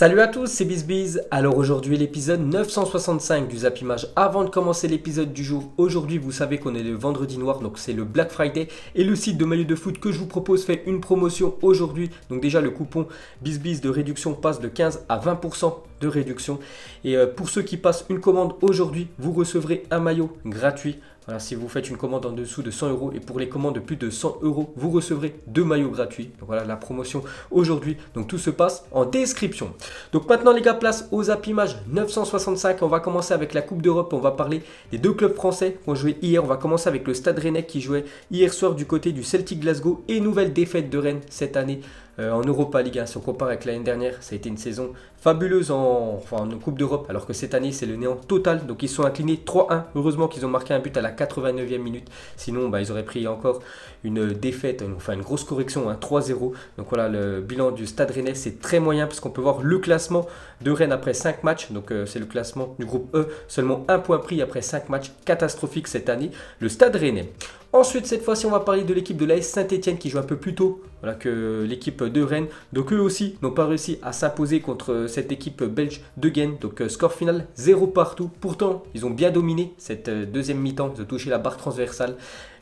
Salut à tous, c'est BizBiz. Alors aujourd'hui l'épisode 965 du Zap Image. Avant de commencer l'épisode du jour, aujourd'hui vous savez qu'on est le vendredi noir, donc c'est le Black Friday. Et le site de maillot de foot que je vous propose fait une promotion aujourd'hui. Donc déjà le coupon BizBiz de réduction passe de 15 à 20% de réduction. Et pour ceux qui passent une commande aujourd'hui, vous recevrez un maillot gratuit. Voilà, si vous faites une commande en dessous de 100 euros et pour les commandes de plus de 100 euros, vous recevrez 2 maillots gratuits. Donc voilà la promotion aujourd'hui. Donc tout se passe en description. Donc maintenant les gars, place aux Zap Image 965. On va commencer avec la Coupe d'Europe. On va parler des deux clubs français qui ont joué hier. On va commencer avec le Stade Rennais qui jouait hier soir du côté du Celtic Glasgow. Et nouvelle défaite de Rennes cette année en Europa League. Si on compare avec l'année dernière, ça a été une saison fabuleuse en Coupe d'Europe. Alors que cette année c'est le néant total. Donc ils sont inclinés 3-1. Heureusement qu'ils ont marqué un but à la 89e minute. Sinon ils auraient pris encore une défaite, une grosse correction, 3-0. Donc voilà, le bilan du Stade Rennais c'est très moyen parce qu'on peut voir le classement de Rennes après 5 matchs. Donc c'est le classement du groupe E. Seulement un point pris après 5 matchs. Catastrophique cette année, le Stade Rennais. Ensuite, cette fois-ci, on va parler de l'équipe de l'AS Saint-Etienne qui joue un peu plus tôt que l'équipe de Rennes. Donc eux aussi n'ont pas réussi à s'imposer contre cette équipe belge de Gand. Donc score final 0 partout. Pourtant, ils ont bien dominé cette deuxième mi-temps. Ils ont touché la barre transversale.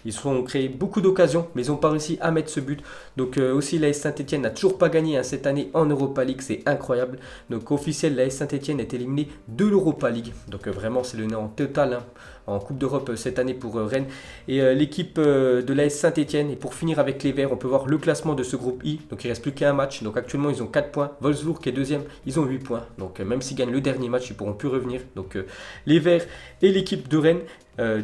Ils ont créé beaucoup d'occasions, mais ils n'ont pas réussi à mettre ce but. Donc aussi, l'AS Saint-Etienne n'a toujours pas gagné cette année en Europa League. C'est incroyable. Donc officiel, l'AS Saint-Etienne est éliminé de l'Europa League. Donc vraiment, c'est le néant total en Coupe d'Europe cette année pour Rennes. Et l'équipe de l'AS Saint-Etienne. Et pour finir avec les Verts, on peut voir le classement de ce groupe I. Donc il ne reste plus qu'un match. Donc actuellement, ils ont 4 points. Wolfsburg qui est deuxième, ils ont 8 points. Donc même s'ils gagnent le dernier match, ils ne pourront plus revenir. Donc les Verts et l'équipe de Rennes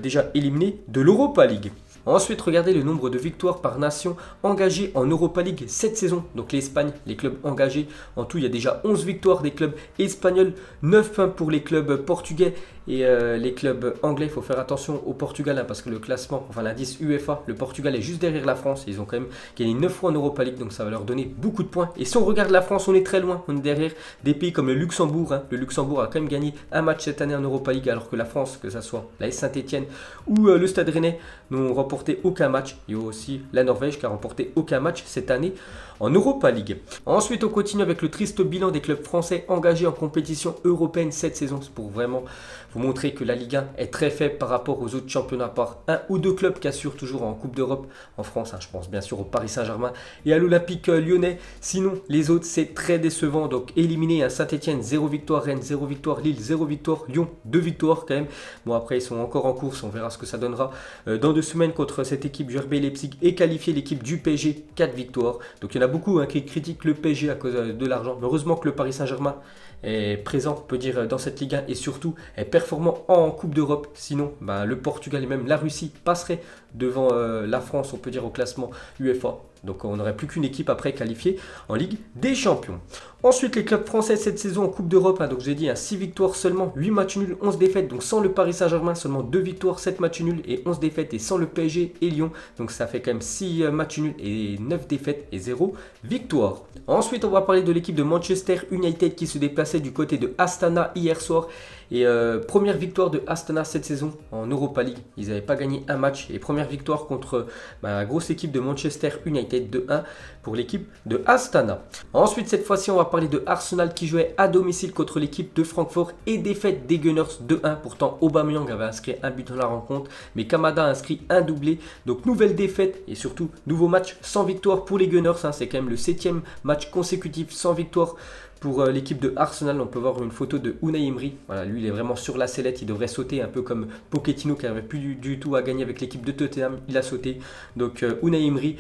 déjà éliminés de l'Europa League. Ensuite, regardez le nombre de victoires par nation engagées en Europa League cette saison. Donc l'Espagne, les clubs engagés. En tout, il y a déjà 11 victoires des clubs espagnols, 9 points pour les clubs portugais et les clubs anglais. Il faut faire attention au Portugal parce que le classement, l'indice UEFA, le Portugal est juste derrière la France. Ils ont quand même gagné 9 fois en Europa League, donc ça va leur donner beaucoup de points. Et si on regarde la France, on est très loin. On est derrière des pays comme le Luxembourg. Le Luxembourg a quand même gagné un match cette année en Europa League, alors que la France, que ce soit la Saint-Etienne ou le Stade Rennais, n'ont remporté aucun match. Il y a aussi la Norvège qui a remporté aucun match cette année en Europa League. Ensuite, on continue avec le triste bilan des clubs français engagés en compétition européenne cette saison. C'est pour vraiment vous montrer que la Ligue 1 est très faible par rapport aux autres championnats, par un ou deux clubs qui assurent toujours en Coupe d'Europe en France. Je pense bien sûr au Paris Saint-Germain et à l'Olympique Lyonnais. Sinon, les autres, c'est très décevant. Donc, éliminé Saint-Etienne, 0 victoire, Rennes, 0 victoire, Lille, 0 victoire, Lyon, 2 victoires quand même. Bon, après, ils sont encore en course. On verra ce que ça donnera dans 2 semaines contre cette équipe du RB Leipzig et qualifié l'équipe du PSG, 4 victoires. Donc, il y en a beaucoup qui critiquent le PSG à cause de l'argent. Heureusement que le Paris Saint-Germain est présent, on peut dire, dans cette Ligue 1 et surtout est performant en Coupe d'Europe. Sinon, le Portugal et même la Russie passeraient devant la France, on peut dire, au classement UEFA. Donc on n'aurait plus qu'une équipe après qualifiée en Ligue des Champions. Ensuite, les clubs français cette saison en Coupe d'Europe, donc j'ai dit 6 victoires seulement, 8 matchs nuls, 11 défaites. Donc sans le Paris Saint-Germain, seulement 2 victoires, 7 matchs nuls et 11 défaites. Et sans le PSG et Lyon, donc ça fait quand même 6 matchs nuls et 9 défaites et 0 victoire. Ensuite, on va parler de l'équipe de Manchester United qui se déplaçait du côté de Astana hier soir. Et première victoire de Astana cette saison en Europa League. Ils n'avaient pas gagné un match. Et première victoire contre la grosse équipe de Manchester United 2-1 pour l'équipe de Astana. Ensuite, cette fois-ci, on va parler de Arsenal qui jouait à domicile contre l'équipe de Francfort et défaite des Gunners 2-1. Pourtant, Aubameyang avait inscrit un but dans la rencontre, mais Kamada a inscrit un doublé. Donc, nouvelle défaite et surtout, nouveau match sans victoire pour les Gunners. C'est quand même le 7e match consécutif sans victoire pour l'équipe de Arsenal. On peut voir une photo de Unai Emery. Voilà, lui, il est vraiment sur la sellette. Il devrait sauter un peu comme Pochettino qui n'arrivait plus du tout à gagner avec l'équipe de Tottenham. Il a sauté. Donc, Unai Emery.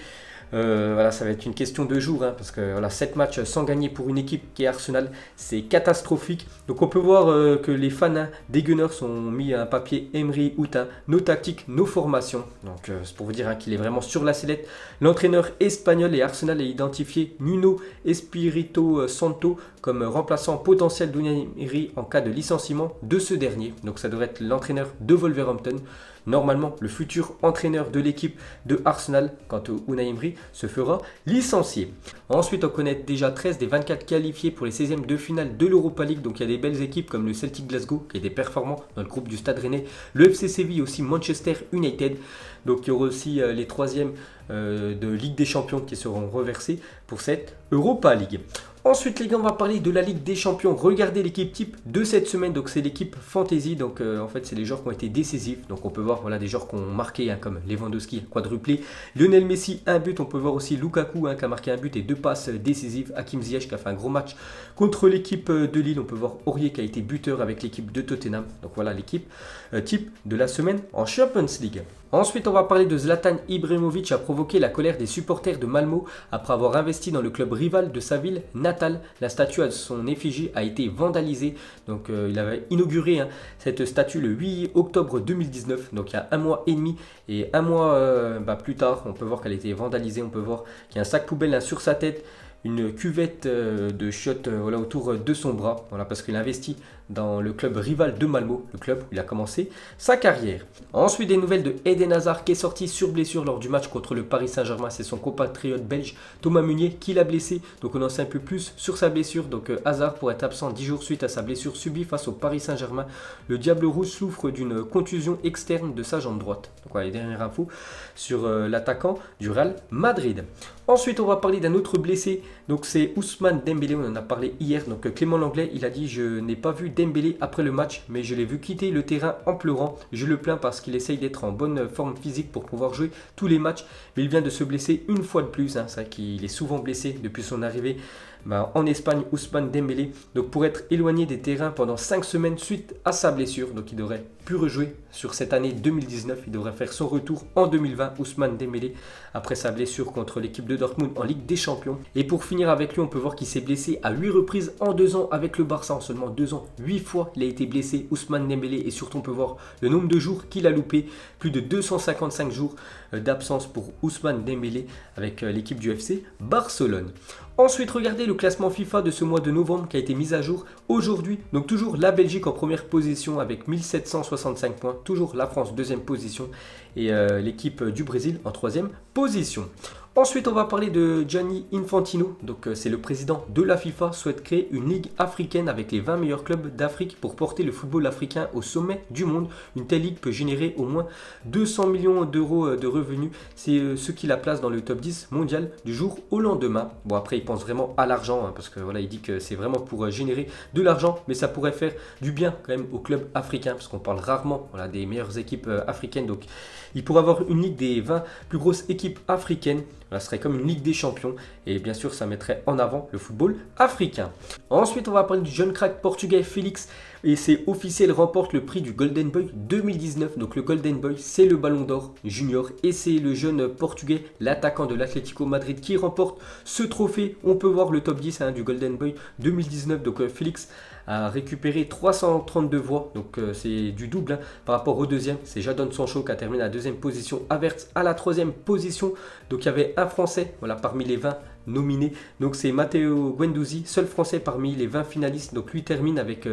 Ça va être une question de jour parce que 7 matchs sans gagner pour une équipe qui est Arsenal, c'est catastrophique. Donc on peut voir que les fans des Gunners ont mis un papier Emery out, nos tactiques, nos formations. Donc c'est pour vous dire qu'il est vraiment sur la sellette. L'entraîneur espagnol et Arsenal a identifié Nuno Espirito Santo comme remplaçant potentiel d'Unai Emery en cas de licenciement de ce dernier. Donc ça devrait être l'entraîneur de Wolverhampton. Normalement, le futur entraîneur de l'équipe de Arsenal, quant au Unai Emery, se fera licencier. Ensuite, on connaît déjà 13 des 24 qualifiés pour les 16e de finale de l'Europa League. Donc, il y a des belles équipes comme le Celtic Glasgow qui est des performants dans le groupe du Stade Rennais, le FC Séville aussi, Manchester United. Donc, il y aura aussi les 3e de Ligue des Champions qui seront reversés pour cette Europa League. Ensuite les gars, on va parler de la Ligue des Champions. Regardez l'équipe type de cette semaine, donc c'est l'équipe Fantasy, donc en fait c'est les joueurs qui ont été décisifs. Donc on peut voir voilà, des joueurs qui ont marqué hein, comme Lewandowski, quadruplé, Lionel Messi, un but. On peut voir aussi Lukaku hein, qui a marqué un but et 2 passes décisives, Hakim Ziyech qui a fait un gros match contre l'équipe de Lille. On peut voir Aurier qui a été buteur avec l'équipe de Tottenham. Donc voilà l'équipe type de la semaine en Champions League. Ensuite, on va parler de Zlatan Ibrahimovic a provoqué la colère des supporters de Malmo après avoir investi dans le club rival de sa ville natale. La statue à son effigie a été vandalisée. Donc, il avait inauguré hein, cette statue le 8 octobre 2019, donc il y a un mois et demi. Et un mois plus tard, on peut voir qu'elle a été vandalisée. On peut voir qu'il y a un sac poubelle là, sur sa tête, une cuvette de chiottes voilà, autour de son bras, voilà, parce qu'il investit dans le club rival de Malmo, le club où il a commencé sa carrière. Ensuite, des nouvelles de Eden Hazard qui est sorti sur blessure lors du match contre le Paris Saint-Germain. C'est son compatriote belge Thomas Meunier qui l'a blessé. Donc on en sait un peu plus sur sa blessure. Donc Hazard pourrait être absent 10 jours suite à sa blessure subie face au Paris Saint-Germain. Le Diable Rouge souffre d'une contusion externe de sa jambe droite. Donc voilà les dernières infos sur l'attaquant du Real Madrid. Ensuite, on va parler d'un autre blessé. Donc c'est Ousmane Dembélé, on en a parlé hier. Donc Clément Lenglet, il a dit: je n'ai pas vu Dembélé après le match, mais je l'ai vu quitter le terrain en pleurant. Je le plains parce qu'il essaye d'être en bonne forme physique pour pouvoir jouer tous les matchs, mais il vient de se blesser une fois de plus. Hein. C'est vrai qu'il est souvent blessé depuis son arrivée en Espagne, Ousmane Dembélé. Donc pour être éloigné des terrains pendant 5 semaines suite à sa blessure, donc il devrait plus rejouer sur cette année 2019. Il devrait faire son retour en 2020, Ousmane Dembélé, après sa blessure contre l'équipe de Dortmund en Ligue des Champions. Et pour finir avec lui, on peut voir qu'il s'est blessé à 8 reprises en 2 ans avec le Barça. En seulement 2 ans, 8 fois il a été blessé, Ousmane Dembélé. Et surtout on peut voir le nombre de jours qu'il a loupé, plus de 255 jours d'absence pour Ousmane Dembélé avec l'équipe du FC Barcelone. Ensuite, regardez le classement FIFA de ce mois de novembre qui a été mis à jour aujourd'hui. Donc toujours la Belgique en première position avec 1765 points. Toujours la France deuxième position et l'équipe du Brésil en troisième position. Ensuite, on va parler de Gianni Infantino. Donc, c'est le président de la FIFA, souhaite créer une ligue africaine avec les 20 meilleurs clubs d'Afrique pour porter le football africain au sommet du monde. Une telle ligue peut générer au moins 200 millions d'euros de revenus. C'est ce qui la place dans le top 10 mondial du jour au lendemain. Bon, après, il pense vraiment à l'argent, hein, parce que voilà, il dit que c'est vraiment pour générer de l'argent, mais ça pourrait faire du bien quand même aux clubs africains, parce qu'on parle rarement voilà, des meilleures équipes africaines. Donc, il pourrait avoir une ligue des 20 plus grosses équipes africaines. Ça serait comme une Ligue des Champions et bien sûr ça mettrait en avant le football africain. Ensuite on va parler du jeune crack portugais Félix et c'est officiel, remporte le prix du Golden Boy 2019. Donc le Golden Boy c'est le ballon d'or junior et c'est le jeune portugais, l'attaquant de l'Atlético Madrid qui remporte ce trophée. On peut voir le top 10 hein, du Golden Boy 2019. Donc Félix a récupéré 332 voix, donc c'est du double hein, par rapport au deuxième. C'est Jadon Sancho qui a terminé à la deuxième position, Havertz à la troisième position. Donc il y avait un Français voilà, parmi les 20 nominés, donc c'est Matteo Guendouzi, seul Français parmi les 20 finalistes. Donc lui termine avec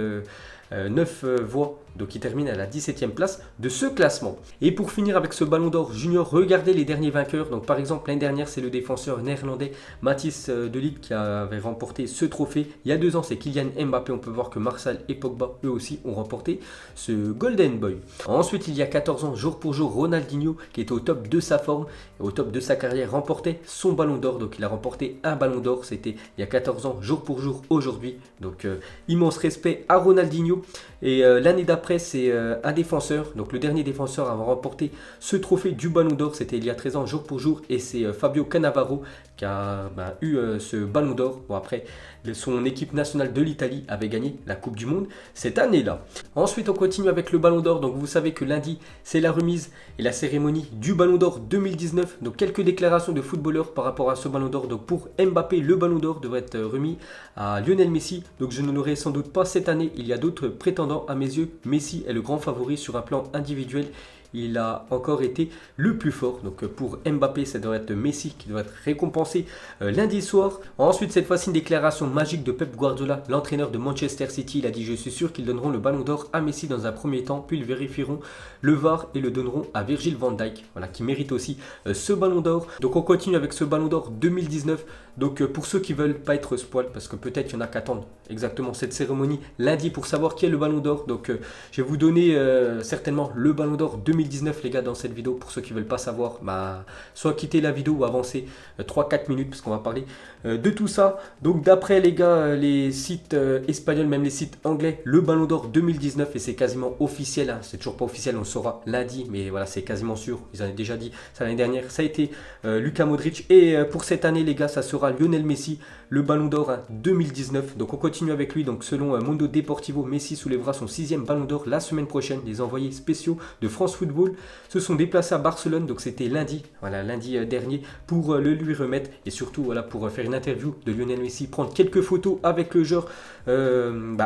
9 voix, donc il termine à la 17e place de ce classement. Et pour finir avec ce ballon d'or junior, regardez les derniers vainqueurs. Donc par exemple l'année dernière c'est le défenseur néerlandais Matthijs de Ligt qui avait remporté ce trophée. Il y a 2 ans c'est Kylian Mbappé. On peut voir que Martial et Pogba eux aussi ont remporté ce Golden Boy. Ensuite il y a 14 ans jour pour jour, Ronaldinho qui était au top de sa forme et au top de sa carrière remportait son ballon d'or. Donc il a remporté un ballon d'or, c'était il y a 14 ans jour pour jour aujourd'hui. Donc immense respect à Ronaldinho. Et l'année d'après c'est un défenseur, donc le dernier défenseur à avoir remporté ce trophée du ballon d'or, c'était il y a 13 ans jour pour jour et c'est Fabio Cannavaro qui a eu ce ballon d'or. Bon après son équipe nationale de l'Italie avait gagné la Coupe du Monde cette année-là. Ensuite on continue avec le ballon d'or. Donc vous savez que lundi c'est la remise et la cérémonie du ballon d'or 2019. Donc quelques déclarations de footballeurs par rapport à ce ballon d'or. Donc pour Mbappé le ballon d'or devrait être remis à Lionel Messi. Donc je ne l'aurai sans doute pas cette année. Il y a d'autres prétendants à mes yeux. Messi est le grand favori sur un plan individuel. Il a encore été le plus fort. Donc pour Mbappé, ça doit être Messi qui doit être récompensé lundi soir. Ensuite, cette fois-ci, une déclaration magique de Pep Guardiola, l'entraîneur de Manchester City. Il a dit: je suis sûr qu'ils donneront le ballon d'or à Messi dans un premier temps, puis ils vérifieront le VAR et le donneront à Virgil van Dijk, voilà, qui mérite aussi ce ballon d'or. Donc on continue avec ce ballon d'or 2019. Donc pour ceux qui veulent pas être spoil, parce que peut-être il y en a qui attendent exactement cette cérémonie lundi pour savoir qui est le ballon d'or. Donc je vais vous donner certainement le ballon d'or 2019. 2019 les gars dans cette vidéo. Pour ceux qui veulent pas savoir, bah, soit quitter la vidéo ou avancer 3-4 minutes parce qu'on va parler de tout ça. Donc d'après les gars, les sites espagnols, même les sites anglais, le Ballon d'Or 2019 et c'est quasiment officiel, hein, c'est toujours pas officiel, on le saura lundi, mais voilà c'est quasiment sûr, ils en avaient déjà dit ça l'année dernière, ça a été Luka Modric et pour cette année les gars ça sera Lionel Messi, le Ballon d'Or hein, 2019. Donc on continue avec lui, donc selon Mundo Deportivo, Messi soulèvera son 6e Ballon d'Or la semaine prochaine. Les envoyés spéciaux de France Football se sont déplacés à Barcelone, donc c'était lundi, voilà lundi dernier, pour le lui remettre et surtout voilà pour faire une interview de Lionel Messi, prendre quelques photos avec le joueur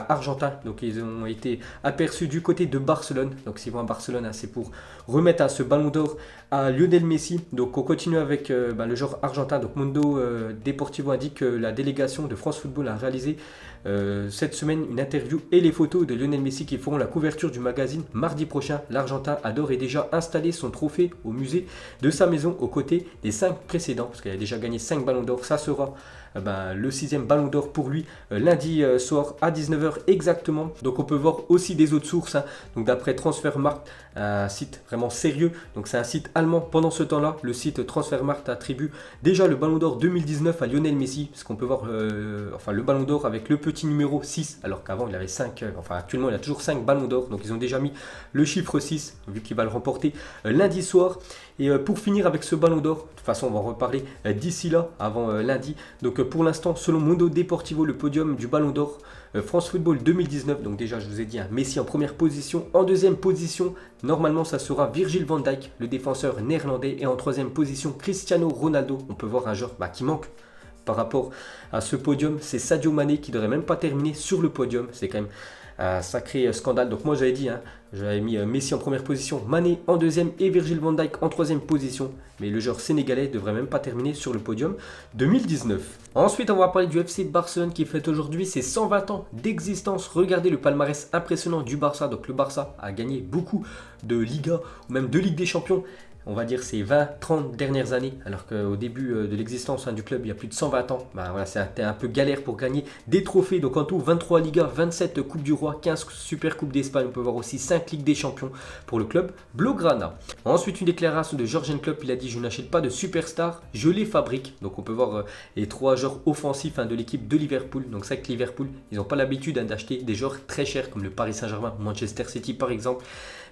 argentin. Donc ils ont été aperçus du côté de Barcelone, donc s'ils vont à Barcelone hein, c'est pour remettre ce Ballon d'Or à Lionel Messi. Donc on continue avec le joueur argentin. Donc Mundo Deportivo indique que la délégation de France Football a réalisé cette semaine une interview et les photos de Lionel Messi qui feront la couverture du magazine mardi prochain. L'Argentin a d'ores et déjà installé son trophée au musée de sa maison aux côtés des 5 précédents, parce qu'il a déjà gagné 5 ballons d'or. Ça sera le 6e Ballon d'Or pour lui lundi soir à 19h exactement. Donc on peut voir aussi des autres sources hein. Donc d'après Transfermarkt, un site vraiment sérieux, donc c'est un site allemand. Pendant ce temps-là, le site Transfermarkt attribue déjà le Ballon d'Or 2019 à Lionel Messi, parce qu'on peut voir le Ballon d'Or avec le petit numéro 6, alors qu'avant il avait 5, actuellement il a toujours 5 Ballons d'Or, donc ils ont déjà mis le chiffre 6, vu qu'il va le remporter lundi soir. Et pour finir avec ce Ballon d'Or, de toute façon on va en reparler d'ici là, avant lundi. Donc pour l'instant, selon Mundo Deportivo, le podium du Ballon d'Or France Football 2019, donc déjà je vous ai dit, hein, Messi en première position. En deuxième position, normalement ça sera Virgil van Dijk, le défenseur néerlandais. Et en troisième position, Cristiano Ronaldo. On peut voir un joueur qui manque par rapport à ce podium, c'est Sadio Mané qui ne devrait même pas terminer sur le podium. C'est quand même un sacré scandale. Donc moi j'avais dit, hein, j'avais mis Messi en première position, Mané en deuxième et Virgil van Dijk en troisième position. Mais le joueur sénégalais ne devrait même pas terminer sur le podium 2019. Ensuite on va parler du FC Barcelone qui fête aujourd'hui ses 120 ans d'existence. Regardez le palmarès impressionnant du Barça. Donc le Barça a gagné beaucoup de Liga ou même de Ligue des Champions. On va dire ces 20-30 dernières années, alors qu'au début de l'existence du club, il y a plus de 120 ans, voilà, c'était un peu galère pour gagner des trophées. Donc en tout, 23 Ligas, 27 Coupes du Roi, 15 Super Coupes d'Espagne, on peut voir aussi 5 Ligues des Champions pour le club Blaugrana. Ensuite, une déclaration de Jürgen Klopp, il a dit « Je n'achète pas de superstars, je les fabrique ». Donc on peut voir les 3 joueurs offensifs de l'équipe de Liverpool. Donc c'est vrai que Liverpool, ils n'ont pas l'habitude d'acheter des joueurs très chers comme le Paris Saint-Germain, Manchester City par exemple.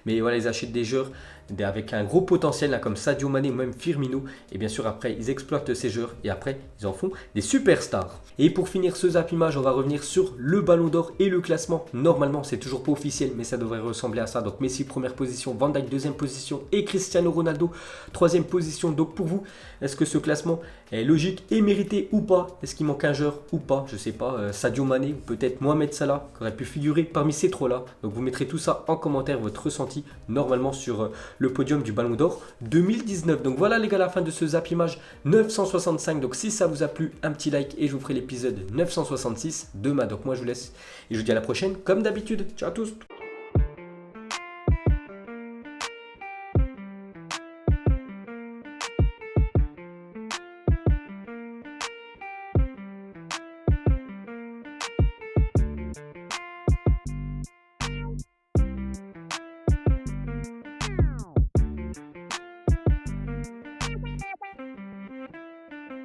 Mais voilà, ils achètent des joueurs avec un gros potentiel là, comme Sadio Mané ou même Firmino. Et bien sûr, après, ils exploitent ces joueurs et après, ils en font des superstars. Et pour finir ce Zap Image, on va revenir sur le Ballon d'Or et le classement. Normalement, c'est toujours pas officiel, mais ça devrait ressembler à ça. Donc Messi, première position, Van Dijk, deuxième position et Cristiano Ronaldo, troisième position. Donc pour vous, est-ce que ce classement est logique et mérité ou pas? Est-ce qu'il manque un joueur ou pas? Je sais pas, Sadio Mané ou peut-être Mohamed Salah qui aurait pu figurer parmi ces trois-là. Donc vous mettrez tout ça en commentaire, votre ressenti normalement sur le podium du Ballon d'Or 2019. Donc voilà les gars, la fin de ce Zap Image 965. Donc si ça vous a plu, un petit like et je vous ferai l'épisode 966 demain. Donc moi je vous laisse et je vous dis à la prochaine comme d'habitude. Ciao à tous.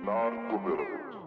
Non-committal.